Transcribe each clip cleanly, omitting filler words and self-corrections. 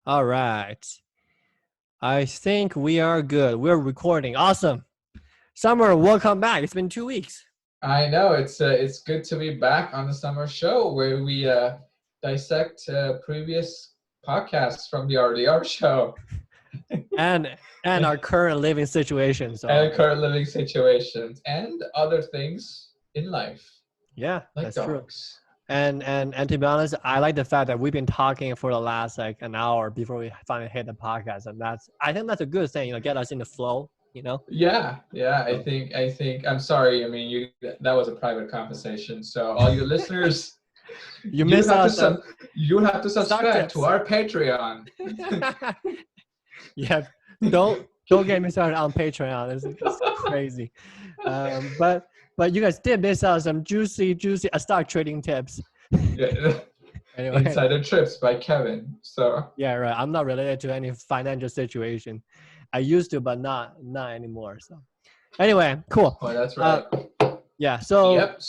All right. I think we are good. We're recording. Awesome. Summer, welcome back. It's been 2 weeks. I know it's good to be back on the summer show where we dissect previous podcasts from the RDR show And our current living situation. So and current living situations and other things in life, yeah, like that's true. dogs. And to be honest, I like the fact that we've been talking for the last like an hour before we finally hit the podcast. And I think that's a good thing, get us in the flow. Yeah. I So, think I think I'm sorry. I mean, that was a private conversation. So all you listeners, you miss out some you have to stock subscribe to tips. our Patreon. Yeah, don't get me started on Patreon. It's crazy. But you guys did miss out some juicy stock trading tips. Yeah. Anyway, Insider Trips by Kevin. So yeah, right. I'm not related to any financial situation. I used to, but not anymore. So anyway, cool. oh, that's right. Yeah. So Yep.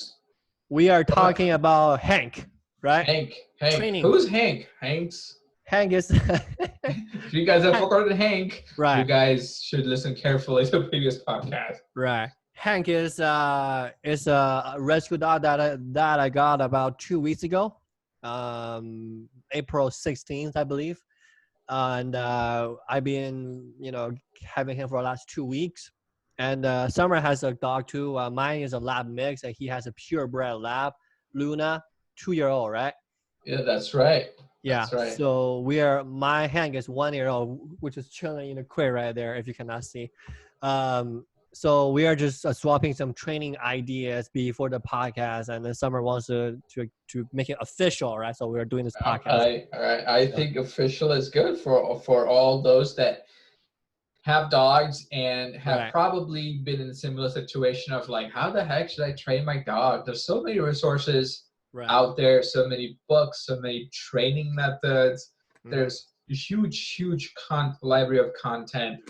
we are Go ahead. talking about Hank, right? Hank. Training. Who's Hank? Hank's. Hank is If you guys have forgotten Hank, you right. guys should listen carefully to the previous podcast. Right. Hank is a rescue dog that I got about 2 weeks ago, April 16th, I believe, and I've been having him for the last 2 weeks. And Summer has a dog too. Mine is a lab mix, and he has a purebred lab, Luna, 2-year old, right? Yeah, that's right. Yeah. That's right. So my Hank is 1 year old, which is chilling in the crate right there, if you cannot see. So we are just swapping some training ideas before the podcast, and then Summer wants to make it official, right? So we're doing this podcast. I think official is good for all those that have dogs and have Right. probably been in a similar situation of like, how the heck should I train my dog? There's so many resources Right. out there, so many books, so many training methods. Mhm. There's a huge library of content,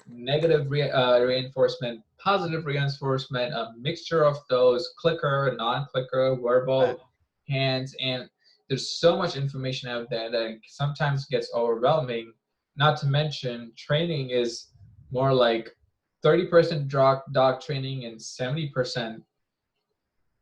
negative reinforcement, positive reinforcement, a mixture of those, clicker, non-clicker, verbal, Right. hands, and there's so much information out there that it sometimes gets overwhelming. Not to mention, training is more like 30% dog training and 70%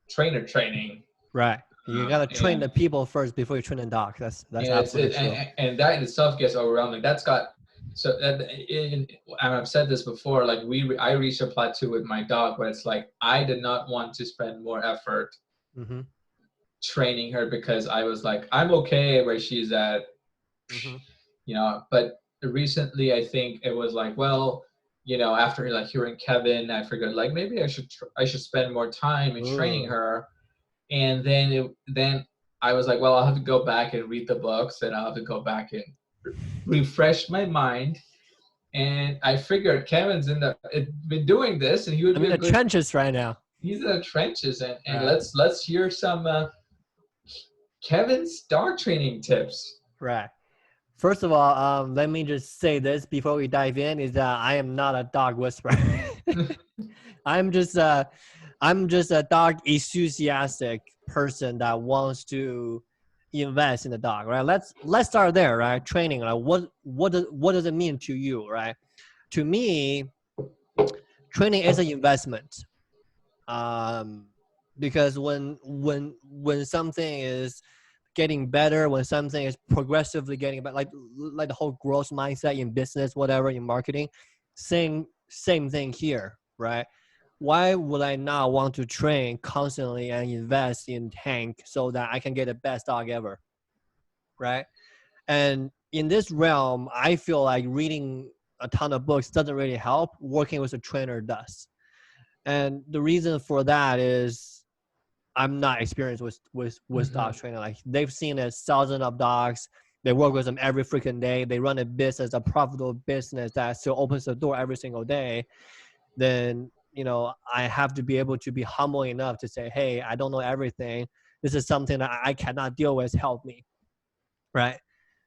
trainer training. Right. You gotta train And the people first before you train the dog. That's absolutely true. and that in itself gets overwhelming. That's got so that and I've said this before. Like I reached a plateau with my dog, but it's like I did not want to spend more effort Mm-hmm. training her because I was like, I'm okay where she's at, Mm-hmm. But recently I think it was like, well, after like hearing Kevin, I figured like maybe I should spend more time in training Ooh. her. And then I was like, well, I'll have to go back and read the books, and I'll have to go back and refresh my mind. And I figured Kevin's been doing this, and he would I'm be in a the good. trenches right now. He's in the trenches, and Right. let's hear some Kevin's dog training tips. Right. First of all, let me just say this before we dive in: is that I am not a dog whisperer. I'm just a dog enthusiastic person that wants to invest in the dog, right? Let's start there, right? Training, like what does it mean to you, right? To me, training is an investment. Because when something is getting better, when something is progressively getting better, like the whole growth mindset in business, whatever, in marketing, same thing here, right? Why would I not want to train constantly and invest in Hank so that I can get the best dog ever, right? And in this realm, I feel like reading a ton of books doesn't really help. Working with a trainer does. And the reason for that is I'm not experienced with dog training. Like they've seen thousands of dogs. They work with them every freaking day. They run a business, a profitable business that still opens the door every single day. Then I have to be able to be humble enough to say, hey, I don't know everything. This is something that I cannot deal with. Help me, right?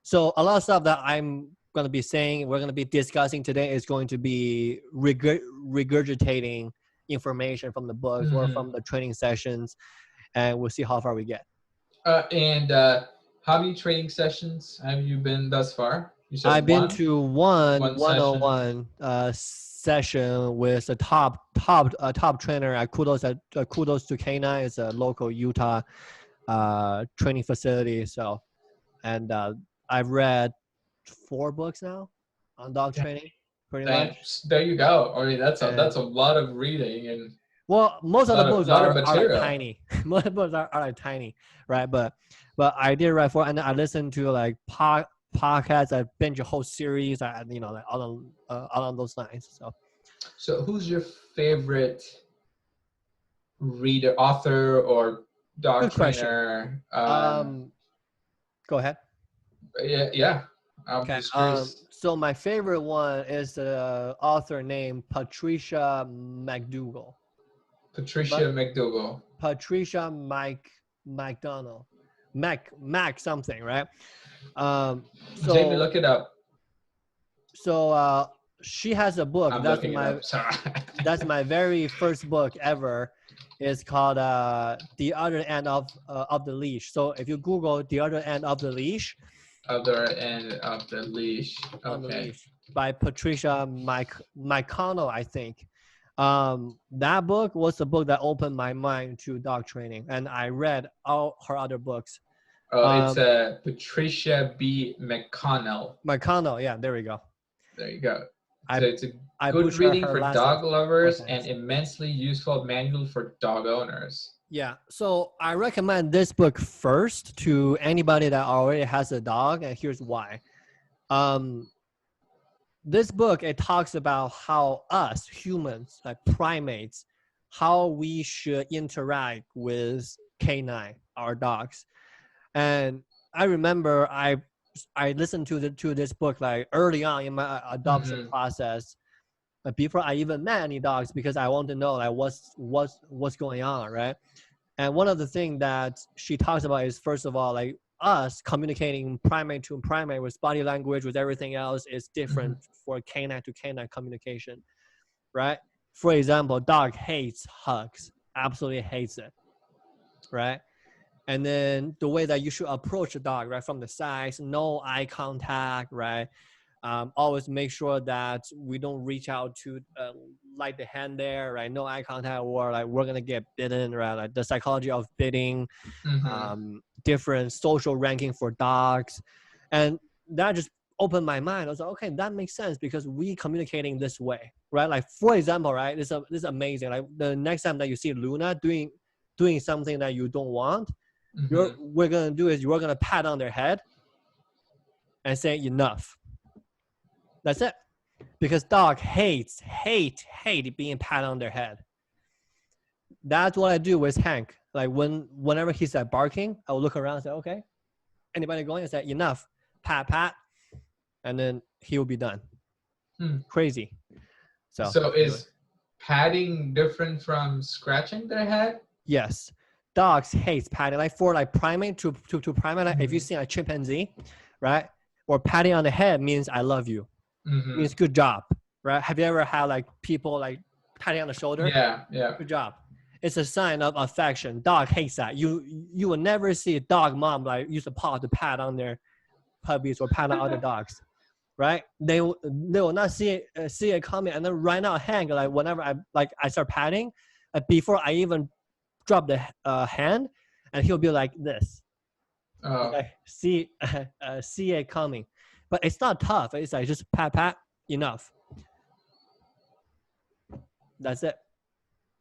So a lot of stuff that I'm going to be saying, we're going to be discussing today is going to be regurgitating information from the books or from the training sessions, and we'll see how far we get. And how many training sessions have you been thus far? You said I've been one, to one session. 1-on-1 session with a top trainer at Kudos to K9. It's a local Utah training facility. So, and I've read 4 books now on dog training, pretty much. There you go. I mean, that's And a lot of reading and well, most of the books lot of are like material. tiny. Most of the books are like tiny, right? But I did read 4, and I listened to like podcasts. I binge a whole series. Like all on those lines. So, who's your favorite reader, author, or dog Good question. trainer? Go ahead. Yeah, yeah. I'm Okay. just curious. So my favorite one is the author named Patricia McDougall. Patricia But McDougall. Patricia McDonald, Mac something, right? Jamie, So look it up. she has a book. I'm looking it up. Sorry. That's my very first book ever. It's called The Other End of the Leash. So if you Google The Other End of the Leash, Other end of the leash. on the Okay. Leash by Patricia McConnell, I think. That book was the book that opened my mind to dog training, and I read all her other books. Oh, it's Patricia B. McConnell. McConnell, yeah, there we go. There you go. I So it's a I good butcher reading her for last dog name lovers 4 and times. immensely useful manual for dog owners. Yeah, so I recommend this book first to anybody that already has a dog, and here's why. This book, it talks about how us humans, like primates, how we should interact with K9, our dogs. And I remember I listened to this book like early on in my adoption Mm-hmm. process, before I even met any dogs, because I want to know like what's going on, right? And one of the things that she talks about is, first of all, like us communicating primate to primate with body language, with everything else, is different for canine to canine communication, right? For example, dog hates hugs, absolutely hates it, right? And then the way that you should approach a dog, right, from the sides, no eye contact, right? Always make sure that we don't reach out to like the hand there, right? No eye contact, or like we're gonna get bitten, right? Like the psychology of biting, Mm-hmm. different social ranking for dogs, and that just opened my mind. I was like, okay, that makes sense because we communicating this way, right? Like for example, right? This is amazing. Like the next time that you see Luna doing something that you don't want, Mm-hmm. we're gonna do is you're gonna pat on their head and say enough. That's it. Because dog hate being pat on their head. That's what I do with Hank. Like whenever he's like barking, I will look around and say, okay, anybody going? I say enough, pat, and then he will be done. Crazy. So anyway. is patting different from scratching their head? Yes, dogs hate patting. Like for like primate to primate. Like if you see a chimpanzee, right, or patting on the head means I love you. Mm-hmm. Means good job, right? Have you ever had like people like patting on the shoulder? Yeah. Good job. It's a sign of affection. Dog hates that. You will never see a dog mom like use a paw to pat on their puppies or pat on other dogs, right? They will not see it coming, and then right now Hank, like whenever I start patting, before I even drop the hand, and he'll be like this. Oh. Like see it coming, but it's not tough. It's like just pat enough. That's it.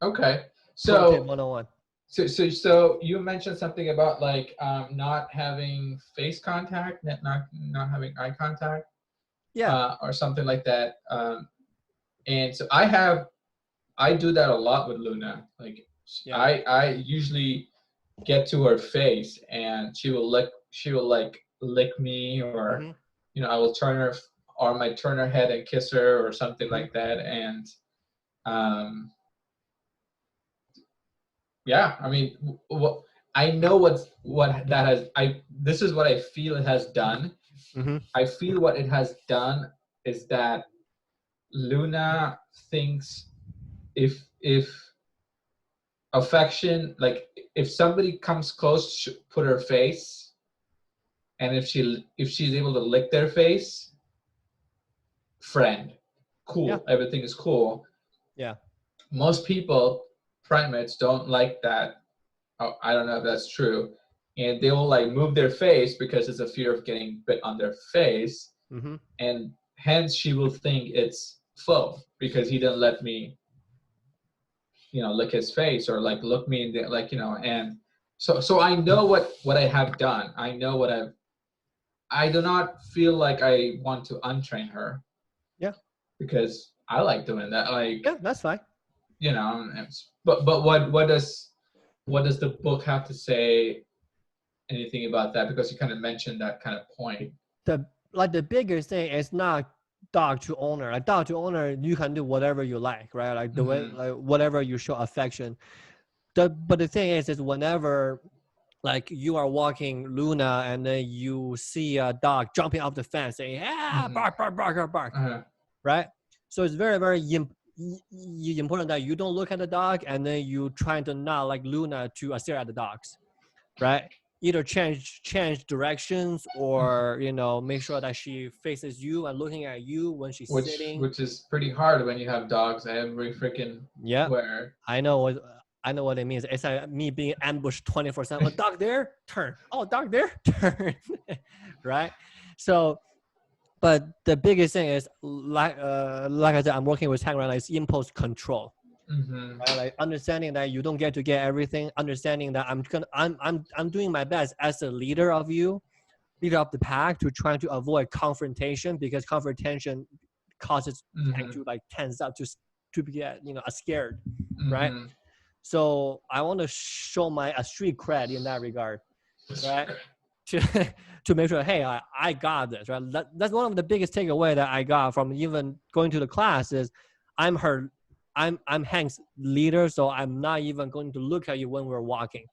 Okay. Pro tip So 101. so you mentioned something about like not having face contact, not having eye contact, Yeah. or something like that. And so I do that a lot with Luna. Like Yeah. I usually get to her face and she will like lick me, or I will turn her, or I might turn her head and kiss her or something like that. And um yeah, I mean, what I know what that has I this is what I feel it has done. I feel what it has done is that Luna thinks if affection, like if somebody comes close, put her face, And if she's able to lick their face, friend, Yeah. cool, everything is cool. Yeah. Most people, primates, don't like that. Oh, I don't know if that's true. And they will like move their face because it's a fear of getting bit on their face. Mm-hmm. And hence she will think it's foe because he didn't let me, lick his face or like look me in the and so I know what I have done. I know what I do not feel like I want to untrain her. Yeah. Because I like doing that. Like, Yeah, that's fine. But what does the book have to say anything about that? Because you kind of mentioned that kind of point. The biggest thing is not dog to owner. Like dog to owner, you can do whatever you like, right? Like the way, like whatever you show affection. But the thing is whenever like you are walking Luna and then you see a dog jumping off the fence saying, "Yeah, bark, bark, bark, bark, bark," right? So it's very, very important that you don't look at the dog and then you try to not like Luna to stare at the dogs, right? Either change directions or make sure that she faces you and looking at you when she's sitting. Which is pretty hard when you have dogs every freaking where. I know what it means. It's like me being ambushed 24/7. Oh, dog there, turn. Oh, dog there, turn. Right? So, but the biggest thing is like I said, I'm working with Tang right now. Is impulse control. Right? Like understanding that you don't get to get everything. Understanding that I'm doing my best as a leader of the pack to try to avoid confrontation because confrontation causes Tang to like tense up to get scared, right? So I want to show my street cred in that regard, right? To make sure, hey, I got this, right? That's one of the biggest takeaway that I got from even going to the class is I'm Hank's leader, so I'm not even going to look at you when we're walking.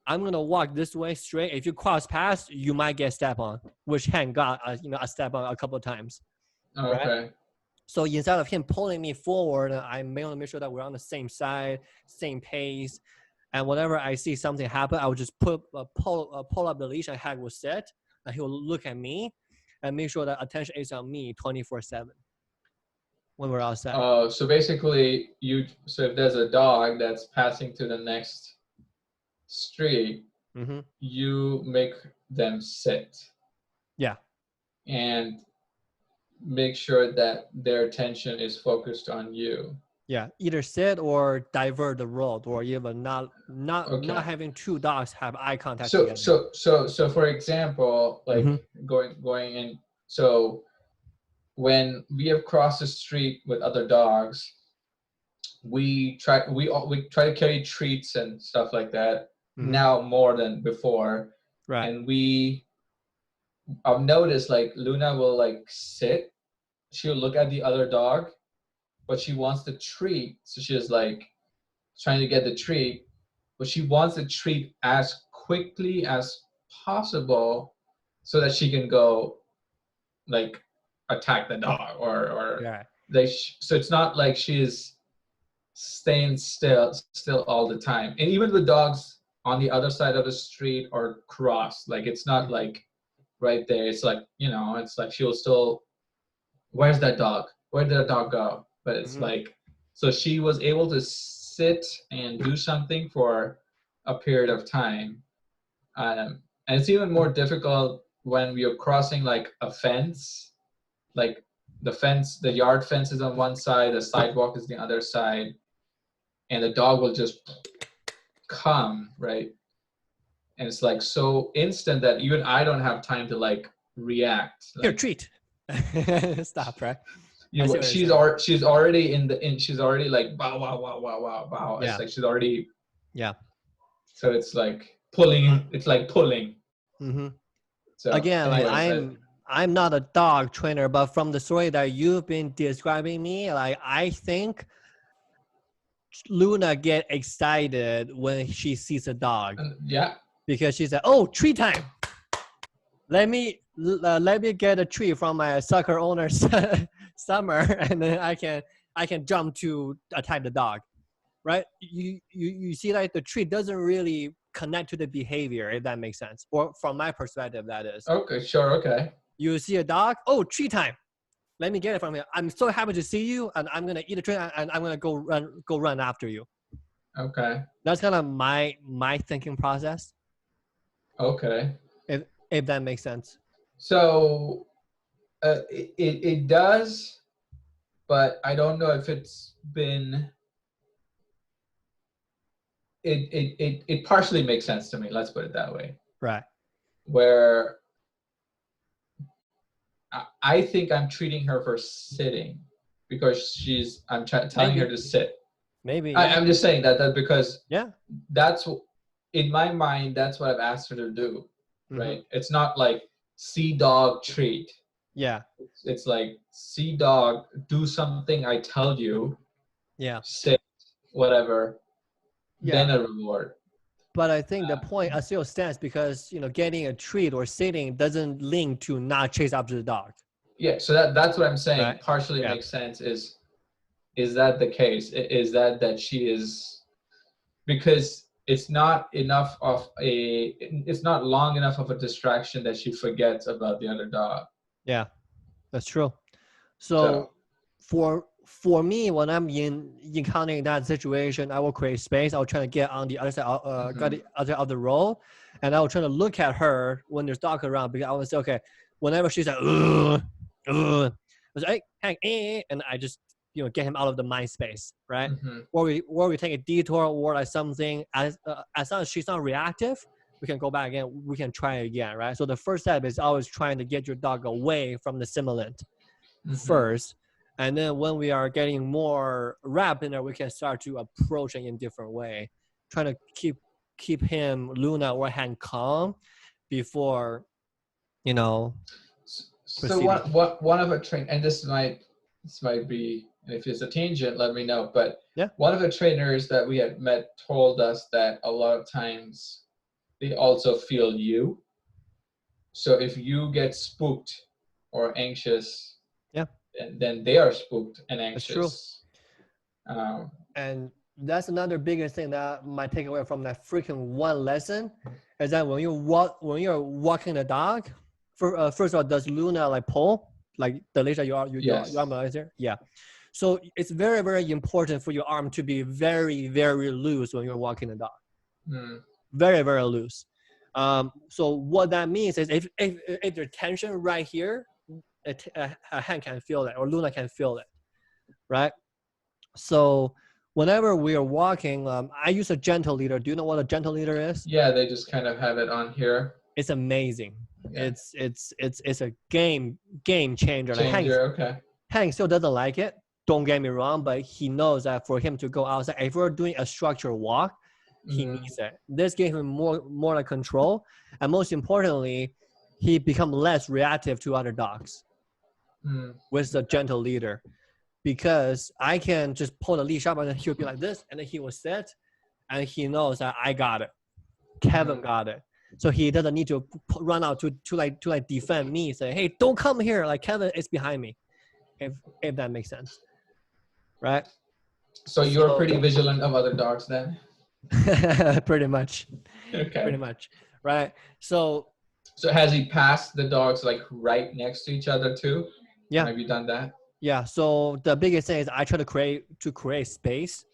I'm gonna walk this way straight. If you cross paths, you might get stepped on, which Hank got a step on a couple of times. Okay. Right? So instead of him pulling me forward, I may want to make sure that we're on the same side, same pace. And whenever I see something happen, I would just pull up the leash and Hank will sit, and he will look at me and make sure that attention is on me 24/7 when we're outside. Oh, so basically so if there's a dog that's passing to the next street, you make them sit. Yeah. And make sure that their attention is focused on you. Yeah, either sit or divert the road, or even not having two dogs have eye contact together. So for example, like going in. So when we have crossed the street with other dogs, we try to carry treats and stuff like that now more than before. Right. And I've noticed like Luna will like sit, she'll look at the other dog, but she wants the treat. So she's like trying to get the treat, but she wants the treat as quickly as possible so that she can go like attack the dog or so it's not like she's staying still all the time. And even with dogs on the other side of the street or cross, like it's not like right there. It's like, it's like she'll still, where's that dog? Where did that dog go? But it's like, so she was able to sit and do something for a period of time. And it's even more difficult when we are crossing like a fence, like the yard fence is on one side, the sidewalk is the other side, and the dog will just come, right? And it's like so instant that even I don't have time to like react. Like, here, treat. Stop, right? She's already she's already like bow wow wow wow wow wow. It's like she's already So it's like pulling. It's like pulling. So again, anyways, like I'm not a dog trainer, but from the story that you've been describing me, like I think Luna get excited when she sees a dog. Because she's like, oh, treat time. Let me get a treat from my soccer owner Summer, and then I can jump to attack the dog, right? You see, like the treat doesn't really connect to the behavior, if that makes sense. Or from my perspective, that is. Okay, sure, okay. You see a dog, oh, treat time. Let me get it from you. I'm so happy to see you, and I'm gonna eat a treat, and I'm gonna go run after you. Okay. That's kind of my thinking process. Okay. If that makes sense. So it does, but I don't know if it's been. It partially makes sense to me. Let's put it that way. Right. Where I think I'm treating her for sitting because I'm telling her to sit. Maybe. Yeah. I'm just saying that because yeah. That's in my mind. That's what I've asked her to do. Right. Mm-hmm. It's not like see dog treat. Yeah. It's like see dog do something I tell you. Yeah. Sit. Whatever. Yeah. Then a reward. But I think the point still stands because getting a treat or sitting doesn't link to not chase after the dog. Yeah. So that's what I'm saying. Right? Partially makes sense. Is that the case? Is that she is, because it's not long enough of a distraction that she forgets about the other dog. Yeah, that's true. So for me, when I'm encountering that situation, I will create space. I'll try to get on the other side, got the other of the row, and I'll try to look at her when there's dog around, because I want to say, okay, whenever she's like, I was like, hey, and I just get him out of the mind space, right? Or we take a detour or like something. As long as she's not reactive, we can go back again. We can try again, right? So the first step is always trying to get your dog away from the stimulant first, and then when we are getting more wrapped in there, we can start to approach it in a different way, trying to keep him, Luna or Han, calm before So one of a train, and this might be, and if it's a tangent, let me know. But one of the trainers that we had met told us that a lot of times they also feel you. So if you get spooked or anxious, then they are spooked and anxious. That's true. And that's another biggest thing that might take away from that freaking one lesson is that when you're walking the dog, first of all, does Luna like pull like the leash that your arm is there? Yeah. So it's very, very important for your arm to be very, very loose when you're walking the dog. Very, very loose. So what that means is if there's tension right here, a hand can feel it or Luna can feel it, right? So whenever we are walking, I use a gentle leader. Do you know what a gentle leader is? Yeah, they just kind of have it on here. It's amazing. Yeah. It's a game changer. Hank still doesn't like it. Don't get me wrong, but he knows that for him to go outside, if we're doing a structured walk, he needs it. This gives him more like control, and most importantly, he becomes less reactive to other dogs with the gentle leader, because I can just pull the leash up and then he'll be like this, and then he will sit, and he knows that I got it, Keven got it, so he doesn't need to run out to defend me, say, hey, don't come here, like Keven is behind me, if that makes sense, right? So you're pretty vigilant of other dogs then? Pretty much. Okay. Pretty much, right? So has he passed the dogs like right next to each other too? Yeah. Have you done that? Yeah. So the biggest thing is I try to create space,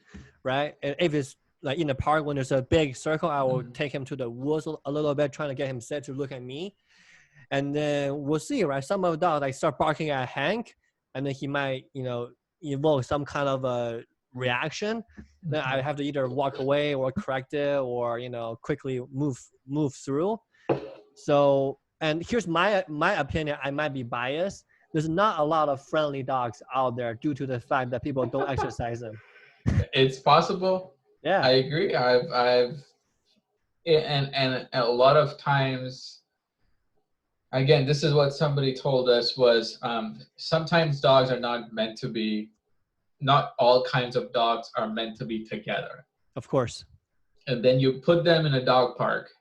right? And if it's like in the park when there's a big circle, I will take him to the woods a little bit, trying to get him set to look at me, and then we'll see, right? Some of the dogs like start barking at Hank, and then he might evoke some kind of a reaction. Then I have to either walk away or correct it or quickly move through. So, and here's my opinion, I might be biased. There's not a lot of friendly dogs out there due to the fact that people don't exercise them. It's possible. Yeah, I agree. I've and a lot of times, again, this is what somebody told us was sometimes dogs are not all kinds of dogs are meant to be together. Of course. And then you put them in a dog park.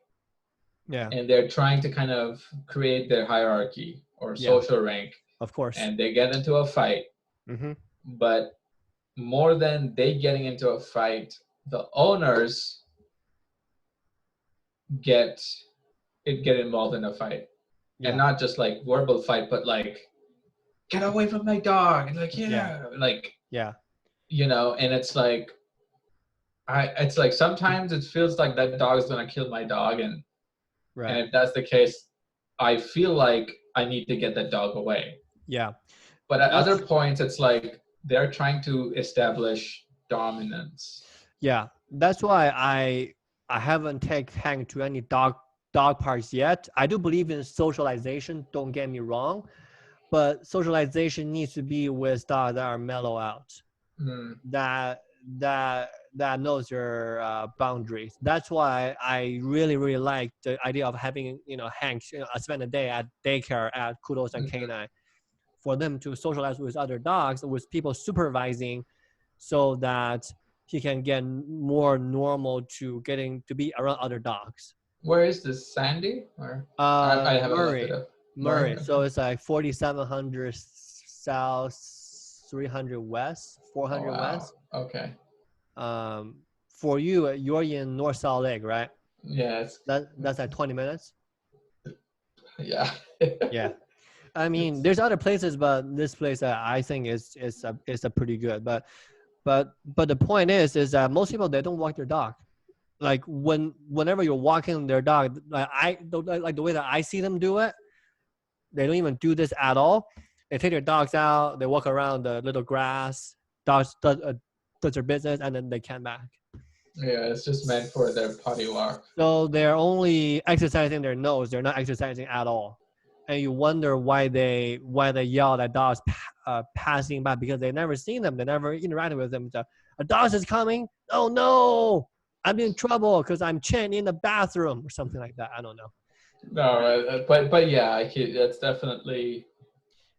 Yeah. And they're trying to kind of create their hierarchy or social rank. Of course. And they get into a fight. But more than they getting into a fight, the owners get get involved in a fight, and Yeah. not just like verbal fight, but like get away from my dog, and like Yeah. yeah, like Yeah. and it's like sometimes it feels like that dog is gonna kill my dog, and Right. if that's the case, I feel like I need to get that dog away. Yeah. But at other That's points, it's like they're trying to establish dominance. yeah. That's why I haven't taken Hank to any dog parks yet. I do believe in socialization. Don't get me wrong, but socialization needs to be with dogs that are mellow out. Mm, That that knows your boundaries. That's why I really like the idea of having Hank spend a day at daycare at Kudos and mhm. Canine for them to socialize with other dogs with people supervising, so that he can get more normal to getting to be around other dogs. Where is this, Sandy? Or I haven't looked it Murray, up. Murray. Murray. So Okay. it's like 4,700 south, 300 west, Oh 400 wow. west. Okay. For you, you're in North Salt Lake, right? Yeah. That's like 20 minutes. Yeah. Yeah. I mean, It's there's other places, but this place I think is a pretty good. But the point is that most people, they don't walk their dog. Like whenever you're walking their dog, like the way that I see them do it, they don't even do this at all. They take their dogs out, they walk around the little grass, does their business, and then they come back. yeah. It's just meant for their potty walk. So they're only exercising their nose. They're not exercising at all. And you wonder why they yell at dogs passing by, because they never seen them. They never interacted with them. So, a dog is coming. Oh no, I'm in trouble because I'm chained in the bathroom or something like that. I don't know. No, but yeah, that's definitely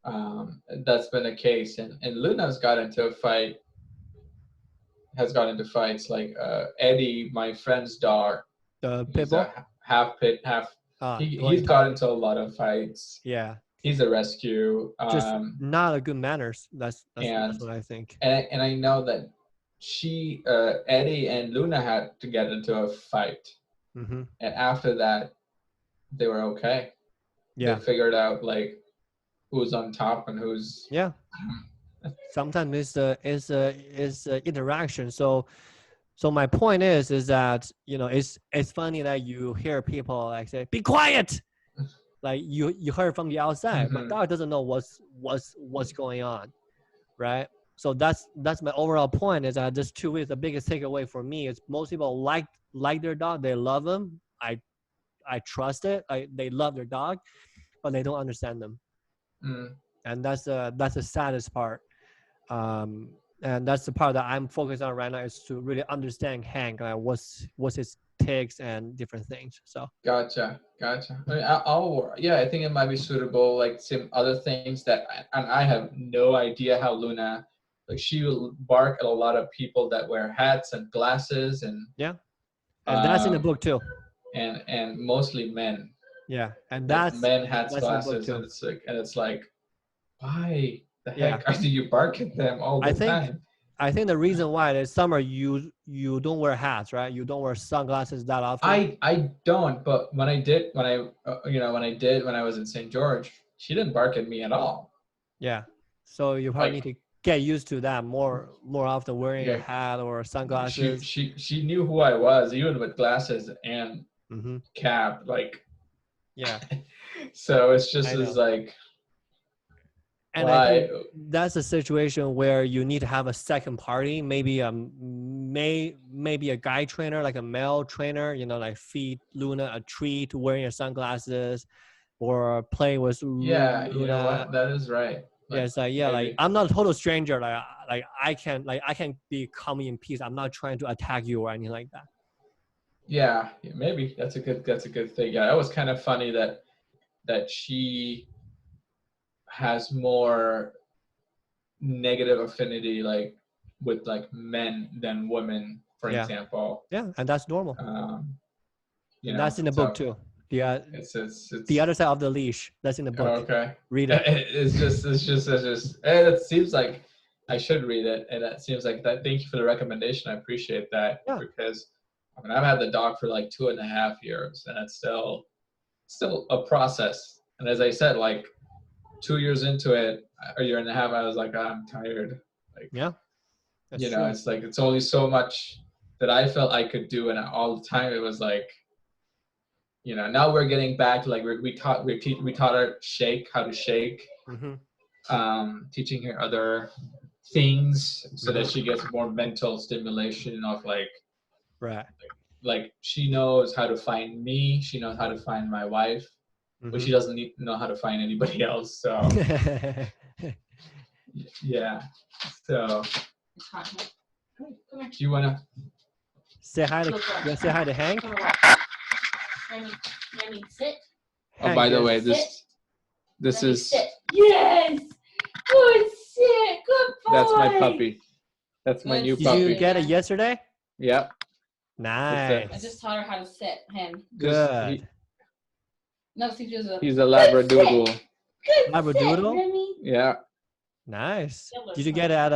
that's been a case, and Luna's got into a fight, has got into fights like Eddie, my friend's dog. The pit He's bull. a half pit, half. Going He's got Italian. into a lot of fights. Yeah, He's a rescue, just not a good manners. That's and what I think. and I know that Eddie and Luna had to get into a fight, Mm-hmm. and after that, they were okay. They Yeah, figured out like who's on top and who's. yeah. Sometimes it's a interaction. So my point is that it's funny that you hear people like say, "Be quiet," like you heard from the outside, but Mhm. dog doesn't know what's going on, right? So that's my overall point, is that this 2 weeks, the biggest takeaway for me is most people like their dog, they love them. I trust it. They love their dog, but they don't understand them, Mm. and that's the saddest part. um, and that's the part that I'm focused on right now, is to really understand Hank, what's his takes and different things. So Gotcha. I mean, yeah, I think it might be suitable. Like some other things and I have no idea how Luna, like she will bark at a lot of people that wear hats and glasses, yeah, and that's in the um, book too. and mostly men, Yeah, and like that's men hats, that's in the book glasses, too. and it's like, why the Yeah, heck do you bark at them all I the think time? I think the reason why is summer, you don't wear hats, right? You don't wear sunglasses that often. I don't, but when I did, when I was in St. George, she didn't bark at me at all. Yeah, so you probably need Like, to get used to that more often, wearing a yeah, hat or she sunglasses. she she knew who I was, even with glasses and Mm-hmm. cap. Like, Yeah, so it's just I as know. like, And I think why? that's a situation where you need to have a second party, maybe maybe a guy trainer, like a male trainer, like feed Luna a treat, wearing your sunglasses, or playing with Yeah, you know Luna. what? That is right. Yeah, Like it's like, yeah, like maybe. I'm not a total stranger. Like I can be calmly in peace. I'm not trying to attack you or anything like that. Yeah, maybe that's a good thing. Yeah, that was kind of funny that she has more negative affinity like with like men than women, for Yeah, example. yeah, and that's normal. Um, And that's in the book so too. The the it's other side of the leash. That's in the book. okay. Read it. And it seems like I should read it, and it seems like that. Thank you for the recommendation. I appreciate that Yeah. because I mean, I've had the dog for like 2.5 years, and it's still a process. And as I said, like 2 years into it, a year and a half, I was like, I'm tired. Like, Yeah, that's you know, true. it's like it's only so much that I felt I could do, and all the time it was like, you know, now we're getting back to like we taught her how to shake, Mm-hmm. teaching her other things so that Mm-hmm. she gets more mental stimulation of Right. like she knows how to find me, she knows how to find my wife, but Mm-hmm. she doesn't know how to find anybody else. So yeah. So do you wanna? Say hi to. You want to say hi to Hank? Remy, sit. Oh, Hank by the is. way, this Remy, is sit. Yes. Good sit. Good boy. that's my puppy. That's my Good new Did sit. you puppy. get it yesterday? Yep. Nice. I just taught her how to sit him. Good. No, see, just a He's a Labradoodle. good Labradoodle? sit, Remy. Yeah. Nice. Did you get it at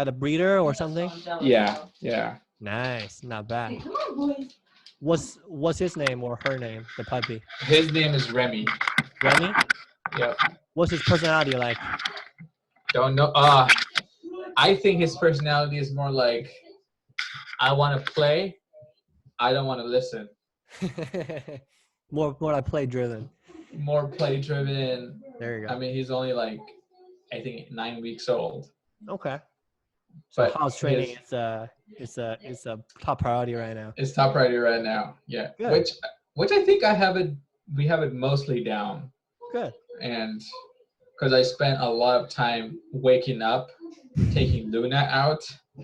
a breeder or something? Yeah. Yeah. Nice. Not bad. Hey, come on, boys. What's his name or her name? The puppy. His name is Remy. Remy. Yep. What's his personality like? Don't know. I think his personality is more like, I want to play, I don't want to listen. more like play driven. More play driven. There you go. I mean, he's only like, I think 9 weeks old. Okay. So But house training is a top priority right now. It's top priority right now. Yeah. Good. Which I think we have it mostly down. Good. And because I spent a lot of time waking up, taking Luna out,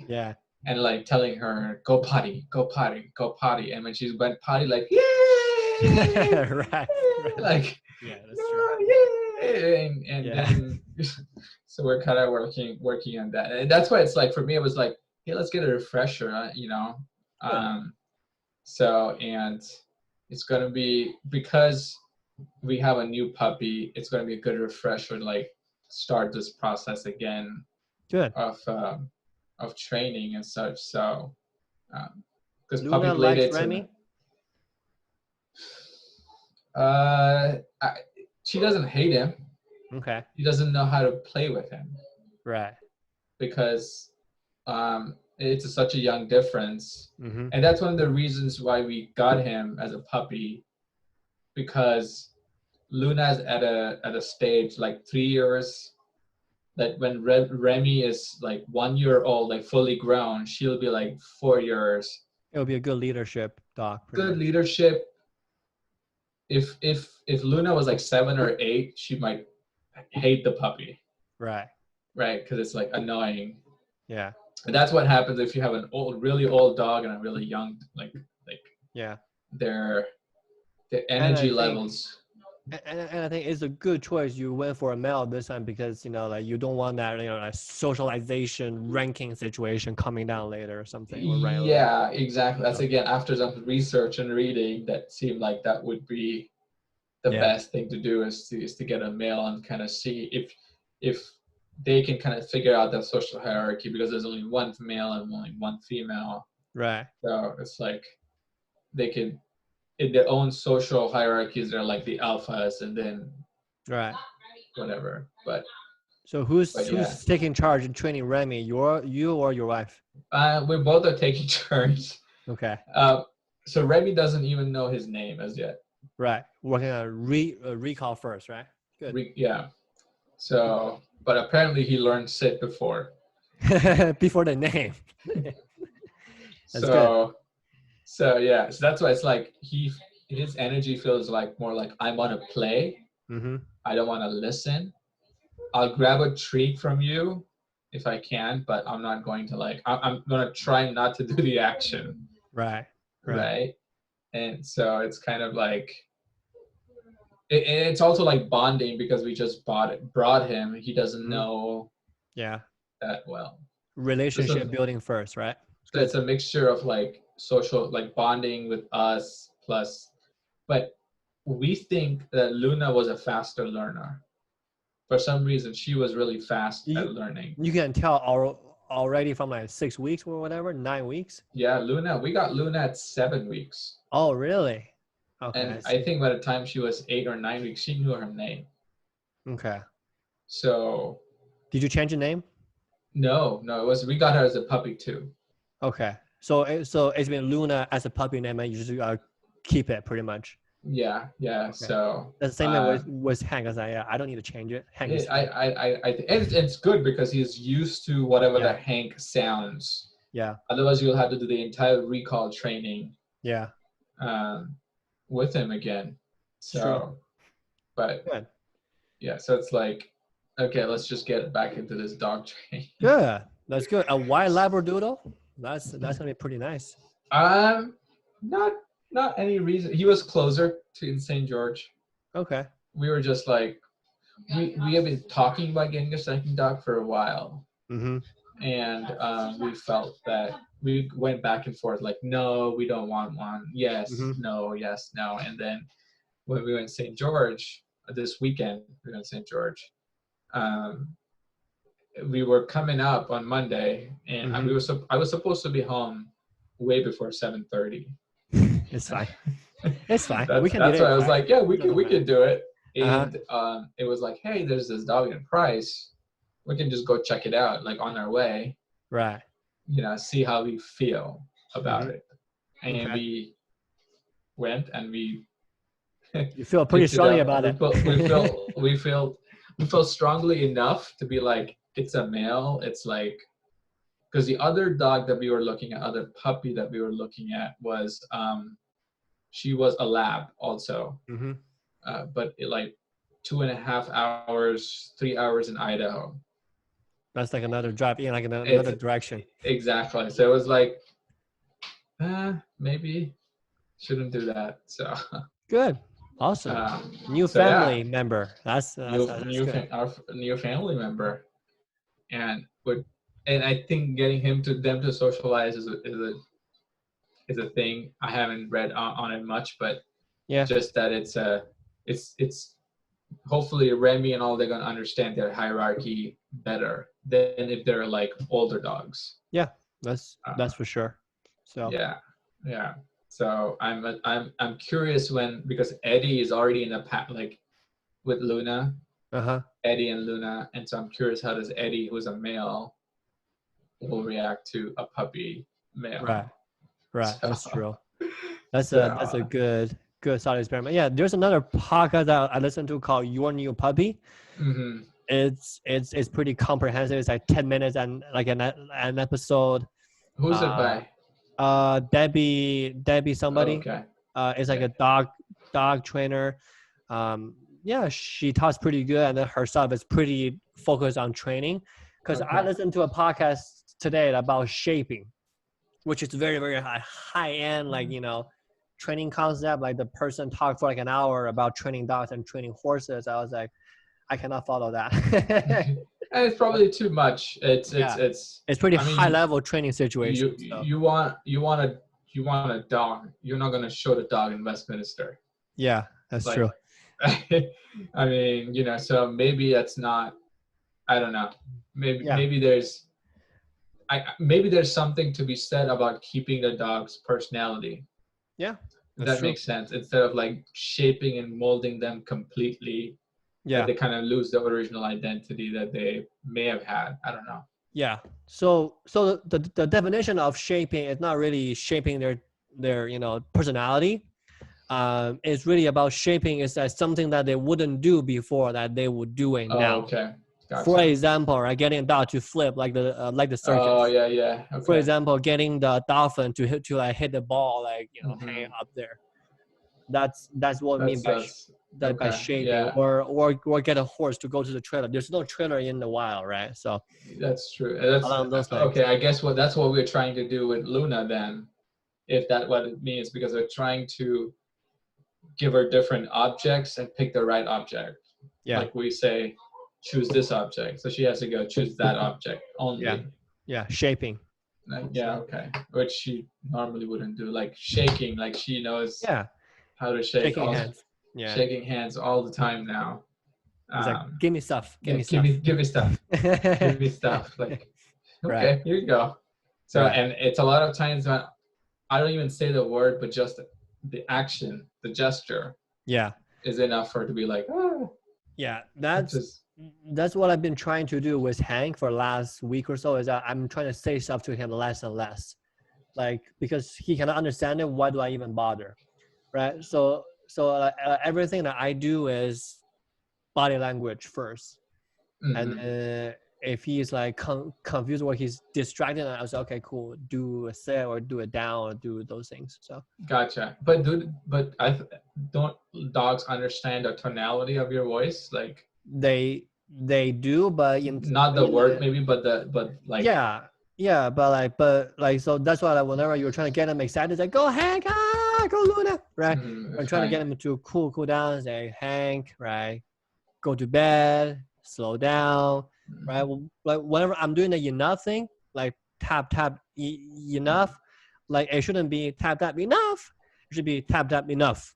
Yeah. and like telling her, go potty, go potty, go potty. And when she went potty, like, yay! Right. Like, Yeah, that's true. yay! And Yeah. then, so we're kind of working on that. And that's why it's like, for me, it was like, hey, let's get a refresher, you know? So, and it's going to be, because we have a new puppy, it's going to be a good refresher to like start this process again. Good. Of training and such. So, because Luna puppy likes playdates Remy. she doesn't hate him. Okay. She doesn't know how to play with him Right. because it's such a young difference. Mm-hmm. And that's one of the reasons why we got him as a puppy, because Luna's at a stage like 3 years that when Remy is like 1 year old, like fully grown, she'll be like 4 years. It'll be a good leadership dog. Good leadership. If Luna was like 7 or 8, she might hate the puppy. Right. Right, because it's like annoying. Yeah. And that's what happens if you have an really old dog and a really young, like yeah, their energy levels. And I think it's a good choice you went for a male this time, because like you don't want that like socialization ranking situation coming down later or something. Or right Yeah, later. exactly. That's again after some research and reading that seemed like that would be the best thing to do is to get a male and kind of see if they can kind of figure out that social hierarchy, because there's only one male and only one female. Right. So it's like they can, in their own social hierarchies, they're like the alphas, and then whatever. But so who's taking charge in training Remy? You or your wife? We both are taking turns. Okay. So Remy doesn't even know his name as yet. Right. Working on recall first, right? Good. Yeah. So, but apparently he learned sit before. Before the name. That's good. So yeah. So that's why it's like his energy feels like more like I want to play. Mm-hmm. I don't want to listen. I'll grab a treat from you if I can, but I'm not going to like. I'm gonna try not to do the action. Right. And so it's kind of like. It's also like bonding, because we just brought him. He doesn't know that well. Relationship building first, right? So it's a mixture of like social, like bonding with us plus, but we think that Luna was a faster learner. For some reason, she was really fast at learning. You can tell already from like 6 weeks or whatever, 9 weeks. Yeah, Luna. We got Luna at 7 weeks. Oh, really? Okay. And I think by the time she was 8 or 9 weeks, she knew her name. Okay. So Did you change the name? no, we got her as a puppy too. Okay. So it's been Luna as a puppy name, and you just keep it pretty much. Yeah. Okay. So That's the same way with Hank. I don't need to change it. Hank is it's good because he's used to whatever Yeah. the Hank sounds. Yeah. Otherwise, you'll have to do the entire recall training Yeah. with him again. So, True. but Good. yeah, so it's like, okay, let's just get back into this dog training. Good. That's good. A white Labradoodle. That's gonna be pretty nice. Not any reason. He was closer to in St. George. Okay. We were just like, we have been talking about getting a second dog for a while. Mm-hmm. And we felt that we went back and forth like, no, we don't want one. Yes, no, yes, no. And then when we went to St. George this weekend, we went to St. George. We were coming up on Monday, and I was supposed to be home way before 7:30. It's fine. It's fine. That's why I was like, yeah, we could do it. And it was like, hey, there's this dog in Price. We can just go check it out, like on our way. Right. See how we feel about it. And we went and we. You feel pretty strongly about it. We feel strongly enough to be like, it's a male. It's like, because the other dog that we were looking at, other puppy that we were looking at was, she was a lab also. But like 2.5 hours, 3 hours in Idaho. That's like another drive in like another direction. Exactly. So it was like, maybe shouldn't do that. So good. Awesome. New family member. That's good. Our new family member. And I think getting them to socialize is a thing. I haven't read on it much, but just that it's hopefully Remy and all, they're gonna understand their hierarchy better than if they're like older dogs. Yeah, that's for sure. So yeah. So I'm curious because Eddie is already in a pack like with Luna. Eddie and Luna, and so I'm curious how does Eddie, who's a male, will react to a puppy male. Right. So, that's true. That's a good solid experiment. Yeah, there's another podcast that I listen to called Your New Puppy. It's pretty comprehensive. It's like 10 minutes and like an episode. Who's it by? Debbie somebody. Okay. It's like a dog trainer. Yeah, she talks pretty good, and then herself is pretty focused on training. Because I listened to a podcast today about shaping, which is very, very high end, like, training concept. Like the person talked for like an hour about training dogs and training horses. I was like, I cannot follow that. And it's probably too much. It's pretty high level training situation. You want a dog. You're not gonna show the dog in Westminster. Yeah, that's true. I mean, so maybe that's not. I don't know. Maybe there's something to be said about keeping the dog's personality. Yeah, that makes sense. Instead of like shaping and molding them completely. Yeah, they kind of lose the original identity that they may have had. I don't know. Yeah. So the definition of shaping is not really shaping their personality. It's really about shaping is that something that they wouldn't do before that they would doing now. Okay. Gotcha. For example, right, getting a dog to flip like the circus. Oh yeah. Okay. For example, getting the dolphin to hit the ball hang up there. That's what I mean by shaping. Yeah. Or get a horse to go to the trailer. There's no trailer in the wild, right? So that's true. Okay. I guess that's what we're trying to do with Luna then, if that's what it means, because we're trying to give her different objects and pick the right object. Yeah. Like we say, choose this object. So she has to go choose that object only. Yeah. Shaping. Yeah. Okay. Which she normally wouldn't do. Like shaking. Like she knows how to shake. Shaking hands. Yeah. Shaking hands all the time now. It's like, give me stuff. Give me stuff. Give me stuff. Give me stuff. Like, Okay, Right. here you go. So, Right. and it's a lot of times when I don't even say the word, but just the action, the gesture Yeah. is enough for it to be like, oh, Yeah. which is, That's what I've been trying to do with Hank for the last week or so. Is that I'm trying to say stuff to him less and less, like because he cannot understand it. Why do I even bother? Right. So everything that I do is body language first, and mhm. if he's like confused or he's distracted, I was like, okay, cool, do a sit or do it down or do those things. So Gotcha. But don't dogs understand the tonality of your voice? Like, they do, but not the word maybe, but like, yeah, yeah, but like so that's why like, whenever you're trying to get them excited, it's like go Hank, go Luna, right? I'm trying to get fine. them to cool down, say Hank, right? Go to bed, slow down, right? Like whenever I'm doing the enough thing, like tap enough, like it shouldn't be tap enough. It should be tap enough,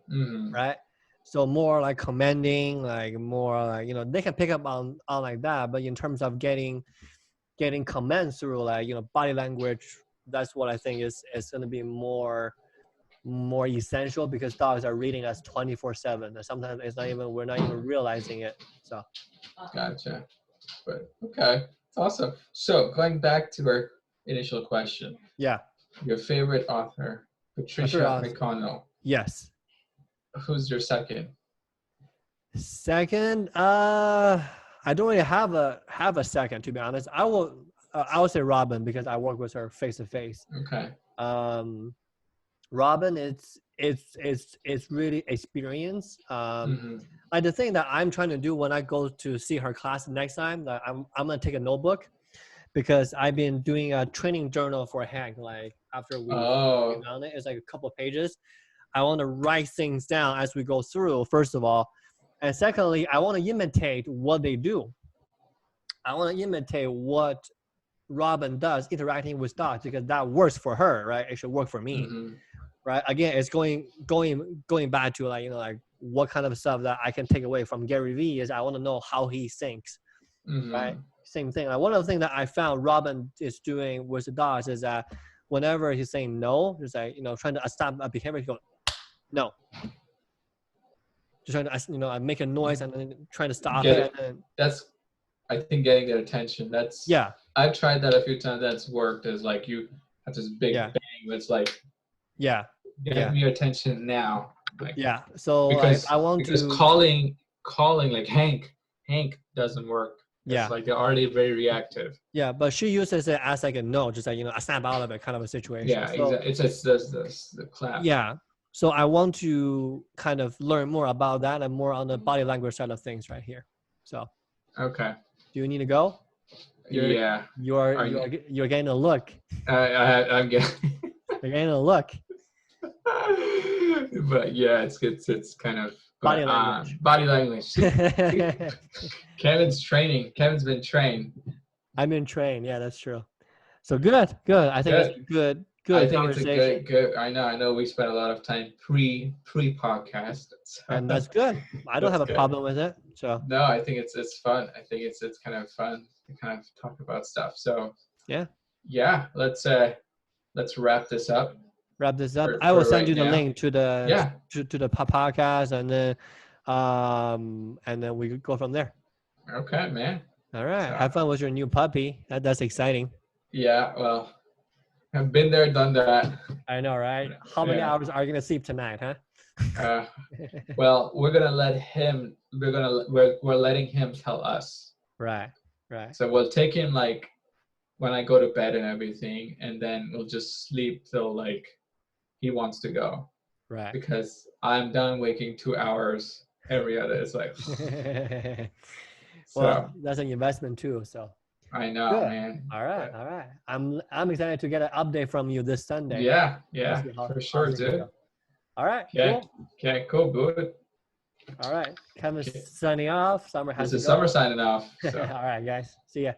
Mm-hmm. right? So more like commanding, like more like they can pick up on like that, but in terms of getting commands through like body language, that's what I think is going to be more essential because dogs are reading us 24/7 and sometimes we're not even realizing it. So Gotcha. But okay, it's awesome. So going back to our initial question, yeah, your favorite author, my favorite Patricia author. McConnell. Yes. Who's your second? Second, I don't really have a second, to be honest. I will say Robin because I work with her face to face. Okay. Robin, it's really experience. Mm-hmm. Like the thing that I'm trying to do when I go to see her class next time, that I'm gonna take a notebook because I've been doing a training journal for Hank. Like after we Oh. on it, it's like a couple pages. I want to write things down as we go through. First of all, and secondly, I want to imitate what they do. I want to imitate what Robin does interacting with dogs because that works for her, right? It should work for me, Mm-hmm. right? Again, it's going back to like like what kind of stuff that I can take away from Gary Vee is I want to know how he thinks, right? Mm-hmm. Same thing. Like one of the things that I found Robin is doing with the dogs is that whenever he's saying no, he's like trying to stop a behavior, he goes no, just trying to make a noise and then trying to stop Get it. it. And then, That's, I think, getting their attention. That's, yeah, I've tried that a few times. That's worked. Is like you have this big yeah, bang, but it's like, yeah, get yeah, me your attention now. Like, yeah. So like because I want because to, calling like Hank doesn't work. It's yeah, like they're already very reactive. yeah. But she uses it as like a no, just like a snap out of it kind of a situation. Yeah, So exactly. It's the clap. yeah. So I want to kind of learn more about that and more on the body language side of things right here. So Okay. do you need to go? You're Yeah. you're Are you're you, you're getting a look. I'm getting. You're getting a look. But yeah, it's kind of, Body but language. body language. See, Kevin's training. Kevin's been trained. I'm in train. Yeah, that's true. So good. I think it's Good. a good I think it's a conversation, good. I know. We spent a lot of time pre podcast. So and that's good. I don't that's have a good. problem with it. So No, I think it's fun. I think it's kind of fun to kind of talk about stuff. So yeah, let's wrap this up wrap this up. I will for send right you the now. link to the Yeah. to the podcast, and then we could go from there. Okay, man. All right. So, Have fun with your new puppy. That's exciting. yeah. Well, I've been there, done that. I know, right? How many Yeah. hours are you gonna sleep tonight, huh? Well, we're gonna let him. We're letting him tell us. Right. So we'll take him like when I go to bed and everything, and then we'll just sleep till like he wants to go. Right. Because I'm done waking 2 hours every other. It's like, Well, so that's an investment too. So I know, good. man. All right. But I'm excited to get an update from you this Sunday. yeah, Let's see for how sure, things dude. go. All right. Okay, Cool. okay, cool, good. All right. Kevin's Okay. signing off. Summer has This to is go. Summer signing off. So. All right, guys. See ya.